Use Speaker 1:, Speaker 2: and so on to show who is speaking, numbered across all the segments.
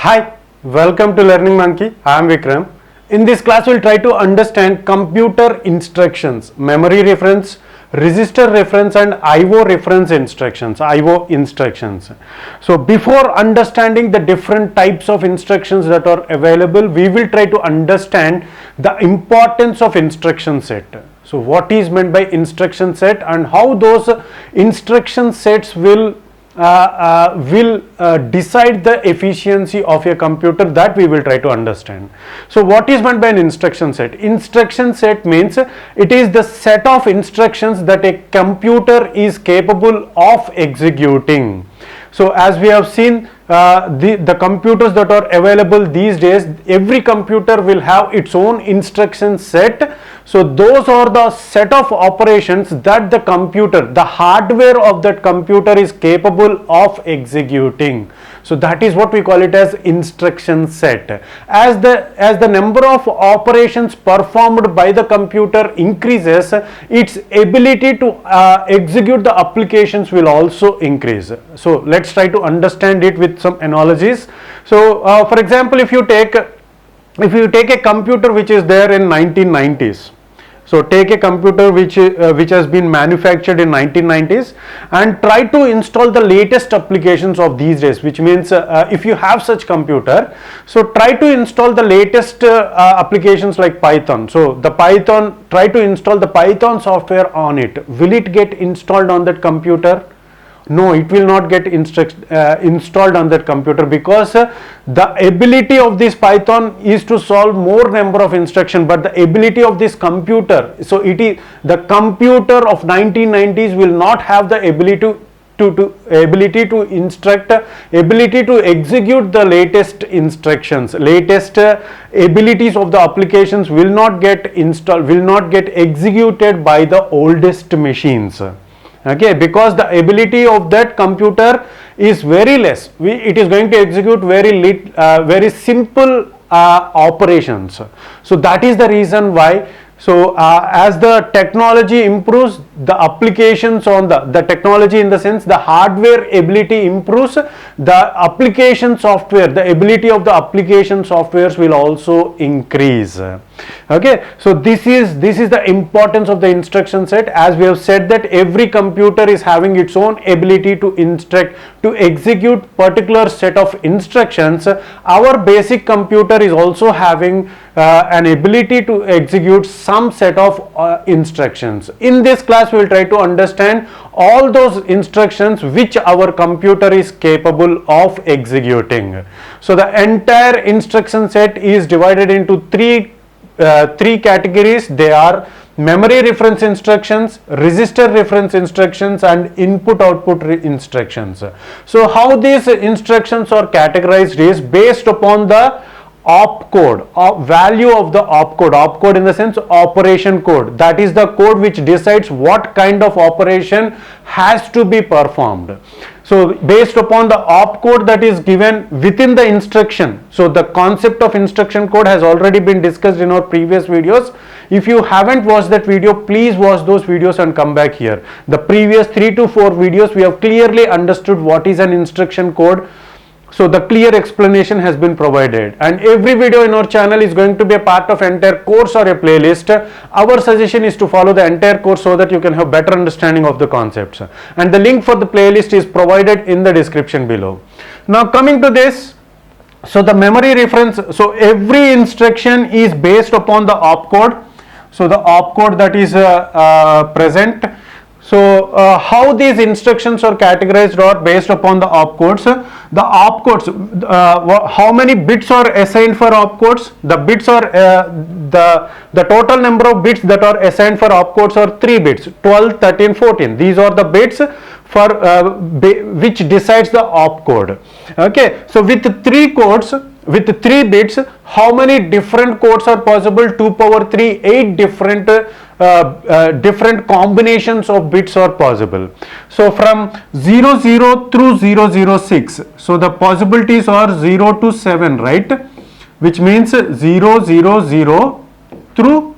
Speaker 1: Hi, welcome to Learning Monkey. I am Vikram. In this class, we'll try to understand computer instructions, memory reference, register reference, and IO reference instructions, IO instructions. So, before understanding the different types of instructions that are available, we will try to understand the importance of instruction set. So, what is meant by instruction set and how those instruction sets will decide the efficiency of a computer, that we will try to understand. So what is meant by an instruction set? Instruction set means it is the set of instructions that a computer is capable of executing. So as we have seen, the computers that are available these days, every computer will have its own instruction set. So those are the set of operations that the computer, the hardware of that computer is capable of executing. So that is what we call it as instruction set. As the number of operations performed by the computer increases, its ability to execute the applications will also increase. So let's try to understand it with some analogies. So for example, if you take a computer which is there in 1990s, so take a computer which has been manufactured in 1990s and try to install the latest applications of these days, which means if you have such computer, so try to install the latest applications like Python. So try to install the Python software on it. Will it get installed on that computer? No, it will not get installed on that computer, because the ability of this Python is to solve more number of instructions, but the ability of this computer, so it is the computer of 1990s will not have the ability to instruct, ability to execute the latest instructions, latest abilities of the applications will not get installed, will not get executed by the oldest machines. Okay, because the ability of that computer is very less. It is going to execute very simple operations. So that is the reason why. So as the technology improves, the applications on the technology, in the sense the hardware ability improves, the application software, the ability of the application softwares will also increase. Okay, so this is the importance of the instruction set. As we have said that every computer is having its own ability to instruct, to execute particular set of instructions. Our basic computer is also having an ability to execute some set of instructions. In this class we will try to understand all those instructions which our computer is capable of executing. So the entire instruction set is divided into three categories. They are memory reference instructions, register reference instructions, and input output instructions. So how these instructions are categorized is based upon the opcode, value of the opcode. Opcode in the sense operation code, that is the code which decides what kind of operation has to be performed. So based upon the opcode that is given within the instruction, so the concept of instruction code has already been discussed in our previous videos. If you haven't watched that video, please watch those videos and come back here. The previous 3 to 4 videos we have clearly understood what is an instruction code. So the clear explanation has been provided, and every video in our channel is going to be a part of entire course or a playlist. Our suggestion is to follow the entire course so that you can have better understanding of the concepts, and the link for the playlist is provided in the description below. Now coming to this, so the memory reference, so every instruction is based upon the opcode. So the opcode that is present. So how these instructions are categorized are based upon the opcodes. The opcodes, how many bits are assigned for opcodes? The bits are the total number of bits that are assigned for opcodes are 3 bits, 12, 13, 14. These are the bits for which decides the opcode. Okay, so with 3 codes, with 3 bits, how many different codes are possible? 2 power 3, 8 different combinations of bits are possible. So from 00 through 006, so the possibilities are 0 to 7, right? Which means 000 through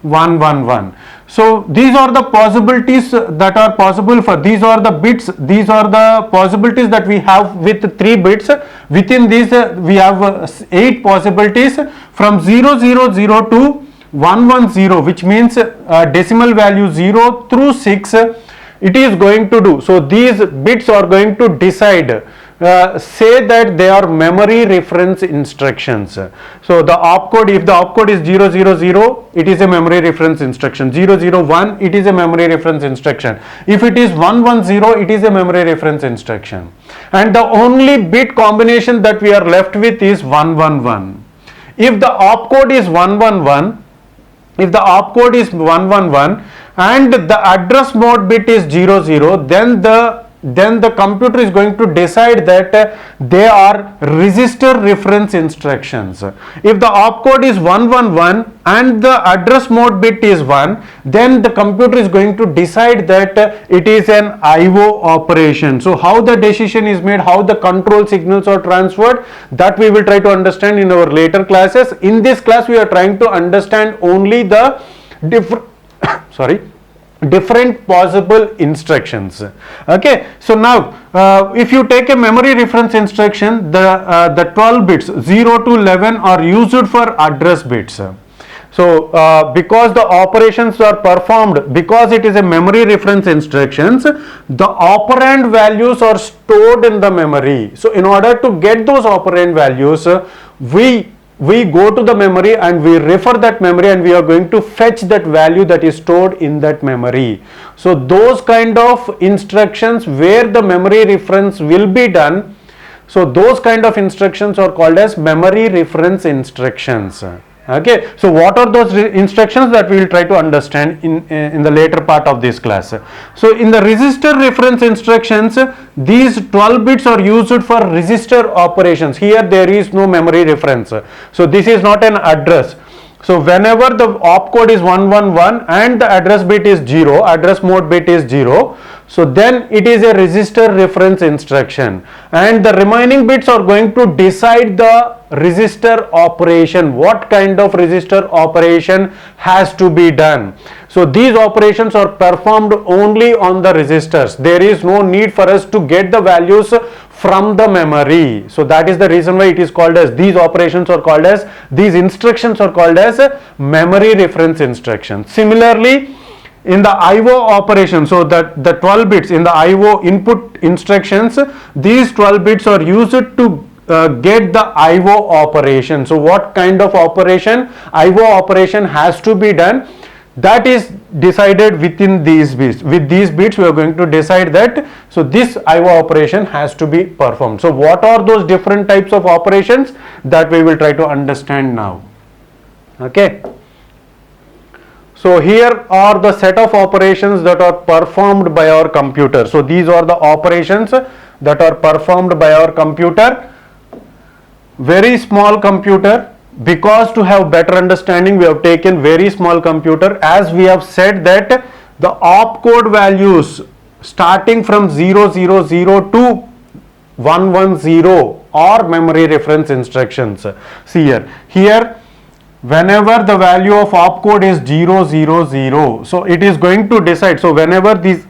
Speaker 1: 111. So these are the possibilities that are possible for, these are the bits, these are the possibilities that we have with 3 bits. Within these we have 8 possibilities from 0000 to 110, which means decimal value 0 through 6 it is going to do. So these bits are going to decide, say that they are memory reference instructions. So the opcode, if the opcode is 000, it is a memory reference instruction. 001, it is a memory reference instruction. If it is 110, it is a memory reference instruction. And the only bit combination that we are left with is 111. If the opcode is 111, if the opcode is 111 and the address mode bit is 00, then the computer is going to decide that they are register reference instructions. If the opcode is 111 and the address mode bit is 1, then the computer is going to decide that it is an IO operation. So how the decision is made, how the control signals are transferred, that we will try to understand in our later classes. In this class we are trying to understand only the different possible instructions. Okay, so now if you take a memory reference instruction, the 12 bits 0 to 11 are used for address bits. So because the operations are performed, because it is a memory reference instructions, the operand values are stored in the memory. So in order to get those operand values, we go to the memory and we refer that memory and we are going to fetch that value that is stored in that memory. So those kind of instructions where the memory reference will be done, so those kind of instructions are called as memory reference instructions. Okay, so what are those instructions that we will try to understand in the later part of this class. So in the register reference instructions, these 12 bits are used for register operations. Here there is no memory reference, so this is not an address. So whenever the opcode is 111 and the address bit is 0, address mode bit is 0, so then it is a register reference instruction, and the remaining bits are going to decide the register operation, what kind of register operation has to be done. So these operations are performed only on the registers. There is no need for us to get the values from the memory. So that is the reason why it is called as, these operations are called as, these instructions are called as memory reference instructions. Similarly, in the IO operation, so that the 12 bits in the IO input instructions, these 12 bits are used to get the IO operation. So what kind of operation, IO operation has to be done, that is decided within these bits. With these bits we are going to decide that, so this IO operation has to be performed. So what are those different types of operations, that we will try to understand now. Okay, so here are the set of operations that are performed by our computer. So these are the operations that are performed by our computer. Very small computer, because to have better understanding we have taken very small computer, as we have said that the opcode values starting from 000 to 110 are memory reference instructions. See here whenever the value of opcode is 000, so it is going to decide, so whenever this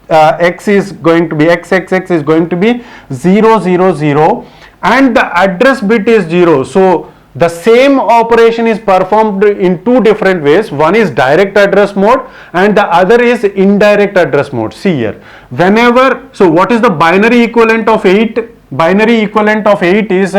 Speaker 1: x is going to be xxx is going to be 000 and the address bit is 0, so the same operation is performed in two different ways. One is direct address mode and the other is indirect address mode. See here, whenever, so what is the binary equivalent of 8? Binary equivalent of 8 is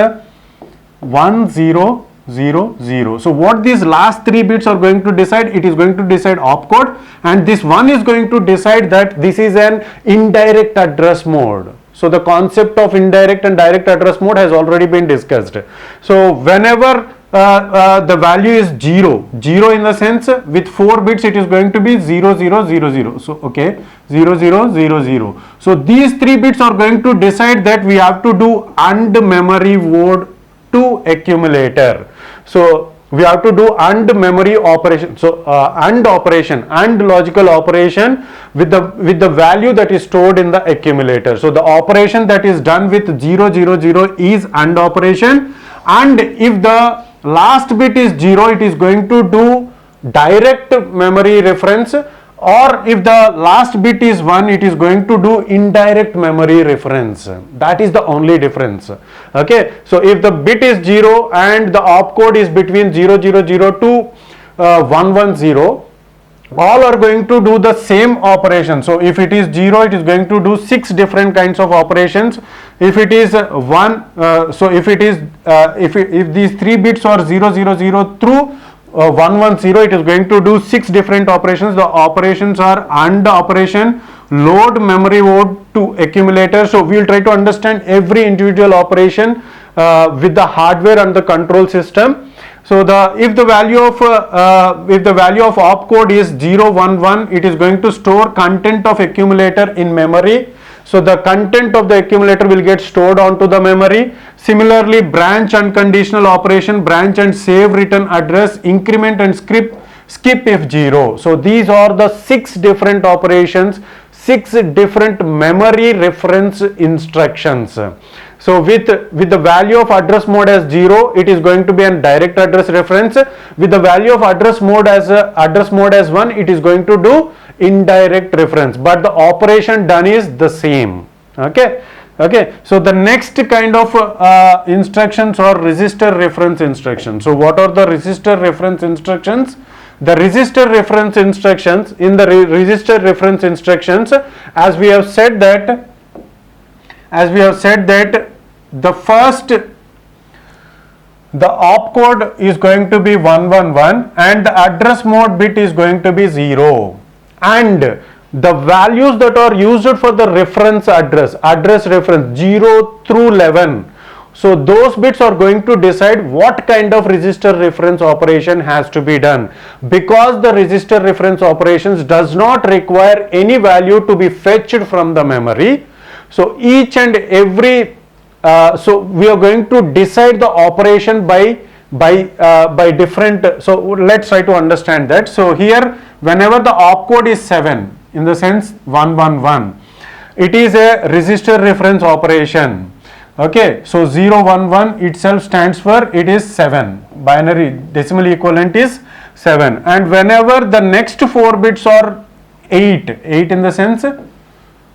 Speaker 1: 1000. So what these last 3 bits are going to decide, it is going to decide opcode, and this one is going to decide that this is an indirect address mode. So the concept of indirect and direct address mode has already been discussed. So whenever the value is 0 in the sense with 4 bits it is going to be 0000. So okay, 0000. So these 3 bits are going to decide that we have to do AND memory word to accumulator. So we have to do AND memory operation. So AND operation, AND logical operation with the value that is stored in the accumulator. So the operation that is done with 000 is AND operation, and if the last bit is 0, it is going to do direct memory reference, or if the last bit is 1, it is going to do indirect memory reference. That is the only difference. Okay, so if the bit is 0 and the opcode is between 000 to 110, all are going to do the same operation. So if it is 0, it is going to do 6 different kinds of operations. If it is 1, so if it is if these 3 bits are 000 through 110, it is going to do 6 different operations. The operations are AND operation, load memory word to accumulator. So we will try to understand every individual operation with the hardware and the control system. So if the value of opcode is 011, it is going to store content of accumulator in memory. So the content of the accumulator will get stored onto the memory. Similarly, branch unconditional operation, branch and save return address, increment and skip if 0. So these are the 6 different operations, 6 different memory reference instructions. So with the value of address mode as 0, it is going to be a direct address reference. With the value of address mode as 1, it is going to do indirect reference, but the operation done is the same. Okay. So the next kind of instructions are register reference instructions. So what are the register reference instructions? The register reference instructions, in the register reference instructions, as we have said that the first, the opcode is going to be 111 and the address mode bit is going to be 0, and the values that are used for the reference address reference 0 through 11, so those bits are going to decide what kind of register reference operation has to be done. Because the register reference operations does not require any value to be fetched from the memory, so each and every so we are going to decide the operation by different. So let's try to understand that. So here, whenever the opcode is 7, in the sense 111, it is a register reference operation. Okay, so 011 itself stands for, it is 7, binary decimal equivalent is 7, and whenever the next 4 bits are 8 in the sense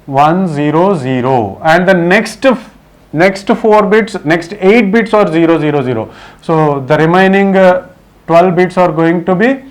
Speaker 1: 100, and the next 4 bits, next 8 bits are 000. So the remaining 12 bits are going to be,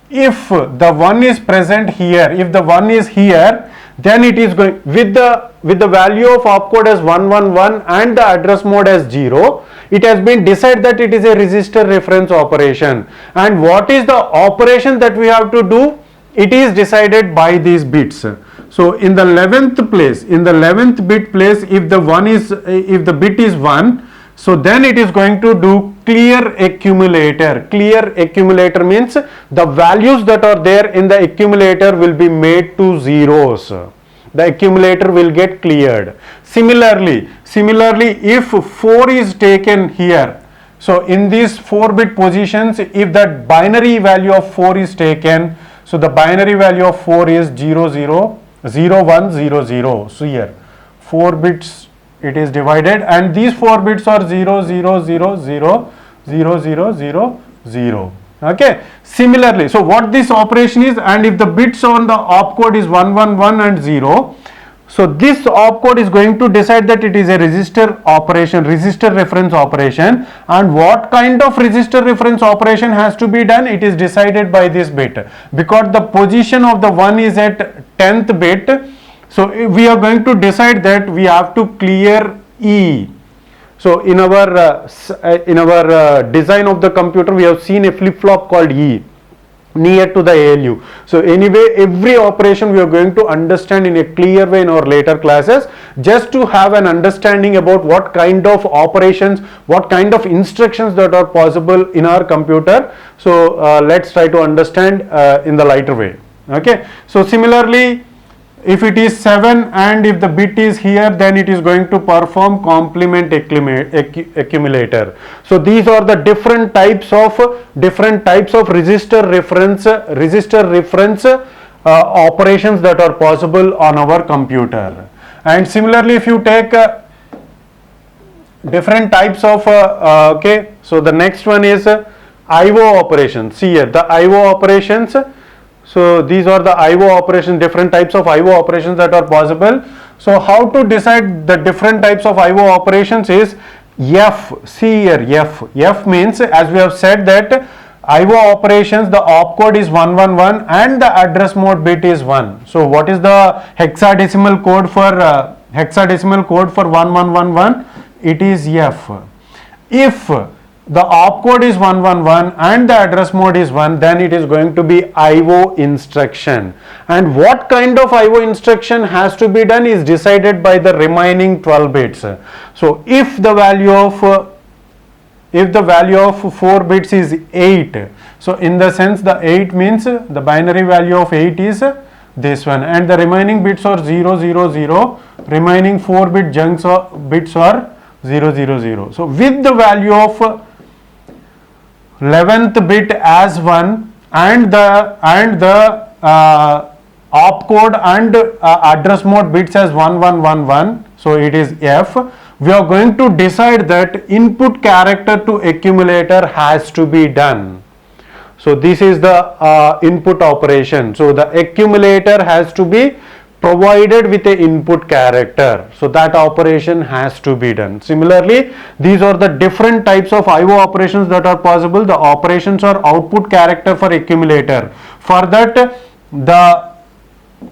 Speaker 1: if the 1 is present here, if the 1 is here, then it is going with the value of opcode as 111 and the address mode as 0, it has been decided that it is a register reference operation. And what is the operation that we have to do? It is decided by these bits. So in the 11th place, in the 11th bit place, if the bit is 1, so then it is going to do clear accumulator. Clear accumulator means the values that are there in the accumulator will be made to zeros. The accumulator will get cleared. Similarly, if 4 is taken here, so in these 4-bit positions, if that binary value of 4 is taken, so the binary value of 4 is 0100. So here 4 bits it is divided, and these 4 bits are 00000000. Okay. Similarly, so what this operation is, and if the bits on the opcode is 111 and 0, so this opcode is going to decide that it is a register operation, register reference operation, and what kind of register reference operation has to be done, it is decided by this bit. Because the position of the 1 is at 10th bit, so we are going to decide that we have to clear E. So in our design of the computer, we have seen a flip-flop called E near to the ALU. So anyway, every operation we are going to understand in a clear way in our later classes, just to have an understanding about what kind of operations, what kind of instructions that are possible in our computer. So let's try to understand in the lighter way. Okay. So similarly, if it is 7 and if the bit is here, then it is going to perform complement accumulator. So these are the different types of register reference operations that are possible on our computer. And similarly, if you take different types of okay, so the next one is IO operations. See here, the IO operations. So these are the IO operations, different types of IO operations that are possible. So how to decide the different types of IO operations is F. See here, F. F means, as we have said, that IO operations, the opcode is 111 and the address mode bit is 1. So what is the hexadecimal code for 1111? It is F. If the opcode is 111 and the address mode is 1, then it is going to be IO instruction. And what kind of IO instruction has to be done is decided by the remaining 12 bits. So if the value of 4 bits is 8, so in the sense the 8 means the binary value of 8 is this one, and the remaining bits are 0 0 0, remaining 4 bit chunks or bits are 0 0 0. So with the value of 11th bit as 1 and the opcode and address mode bits as 1111, so it is F. We are going to decide that input character to accumulator has to be done. So this is the input operation. So the accumulator has to be provided with a input character, so that operation has to be done. Similarly, these are the different types of IO operations that are possible. The operations are output character for accumulator. For that, the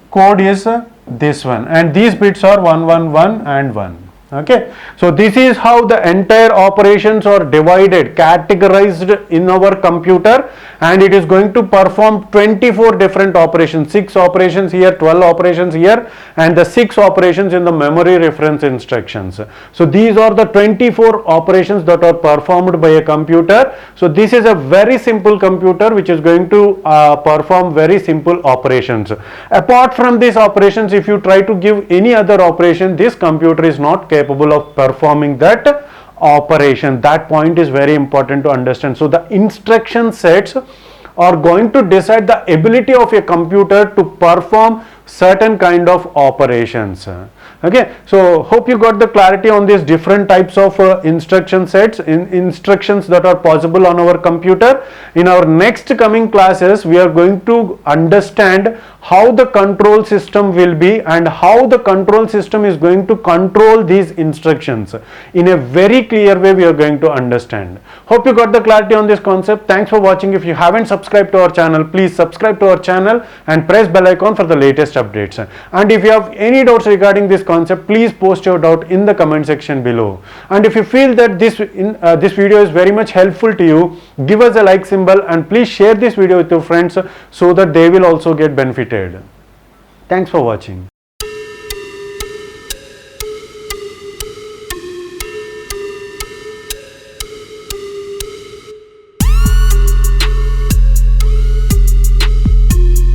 Speaker 1: code is this one, and these bits are 111 and 1. Okay, so this is how the entire operations are divided, categorized in our computer, and it is going to perform 24 different operations, 6 operations here, 12 operations here, and the 6 operations in the memory reference instructions. So these are the 24 operations that are performed by a computer. So this is a very simple computer which is going to perform very simple operations. Apart from these operations, if you try to give any other operation, this computer is not capable of performing that operation. That point is very important to understand. So the instruction sets are going to decide the ability of a computer to perform certain kind of operations. Okay, so hope you got the clarity on these different types of instruction sets, instructions that are possible on our computer. In our next coming classes, we are going to understand how the control system will be and how the control system is going to control these instructions. In a very clear way, we are going to understand. Hope you got the clarity on this concept. Thanks for watching. If you haven't subscribed to our channel, please subscribe to our channel and press bell icon for the latest updates. And if you have any doubts regarding this concept, please post your doubt in the comment section below. And if you feel that this video is very much helpful to you, give us a like symbol and please share this video with your friends so that they will also get benefited. Thanks for watching.